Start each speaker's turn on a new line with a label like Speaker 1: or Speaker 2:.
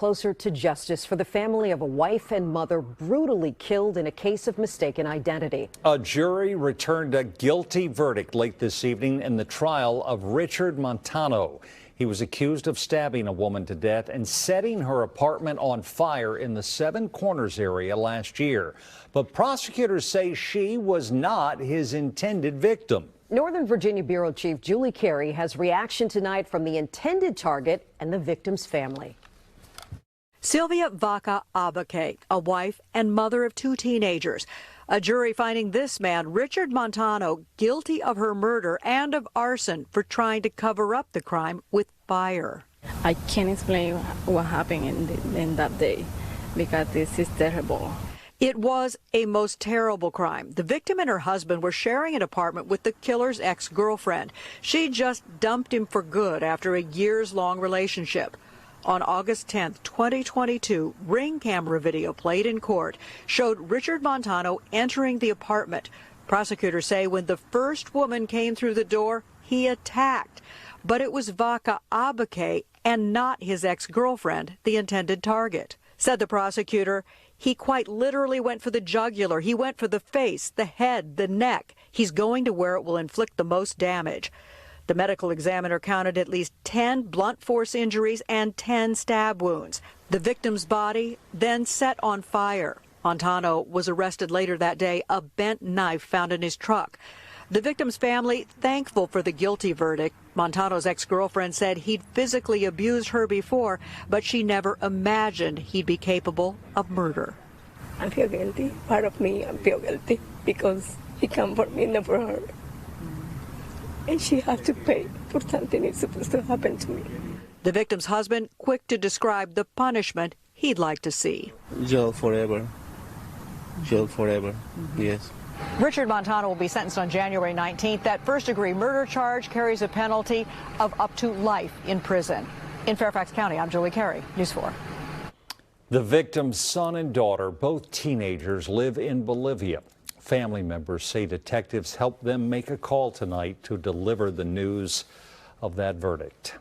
Speaker 1: closer to justice for the family of a wife and mother brutally killed in a case of mistaken identity.
Speaker 2: A jury returned a guilty verdict late this evening in the trial of Richard Montano. He was accused of stabbing a woman to death and setting her apartment on fire in the Seven Corners area last year. But prosecutors say she was not his intended victim.
Speaker 1: Northern Virginia Bureau Chief Julie Carey has reaction tonight from the intended target and the victim's family.
Speaker 3: Silvia Vaca Abacay, a wife and mother of two teenagers. A jury finding this man, Richard Montano, guilty of her murder and of arson for trying to cover up the crime with fire.
Speaker 4: I can't explain what happened in that day because this is terrible.
Speaker 3: It was a most terrible crime. The victim and her husband were sharing an apartment with the killer's ex-girlfriend. She just dumped him for good after a years-long relationship. On August 10th, 2022, Ring camera video played in court showed Richard Montano entering the apartment. Prosecutors say when the first woman came through the door, he attacked. But it was Vaca Abacay and not his ex-girlfriend, the intended target. Said the prosecutor, he quite literally went for the jugular. He went for the face, the head, the neck. He's going to where it will inflict the most damage. The medical examiner counted at least 10 blunt force injuries and 10 stab wounds. The victim's body then set on fire. Montano was arrested later that day, a bent knife found in his truck. The victim's family thankful for the guilty verdict. Montano's ex-girlfriend said he'd physically abused her before, but she never imagined he'd be capable of murder.
Speaker 5: I feel guilty. Part of me, I feel guilty because he came for me, not for her. And she had to pay for something that's supposed to happen to me.
Speaker 3: The victim's husband quick to describe the punishment he'd like to see.
Speaker 6: Jail forever. Jail forever, yes.
Speaker 3: Richard Montano will be sentenced on January 19th. That first-degree murder charge carries a penalty of up to life in prison. In Fairfax County, I'm Julie Carey, News 4.
Speaker 2: The victim's son and daughter, both teenagers, live in Bolivia. Family members say detectives helped them make a call tonight to deliver the news of that verdict.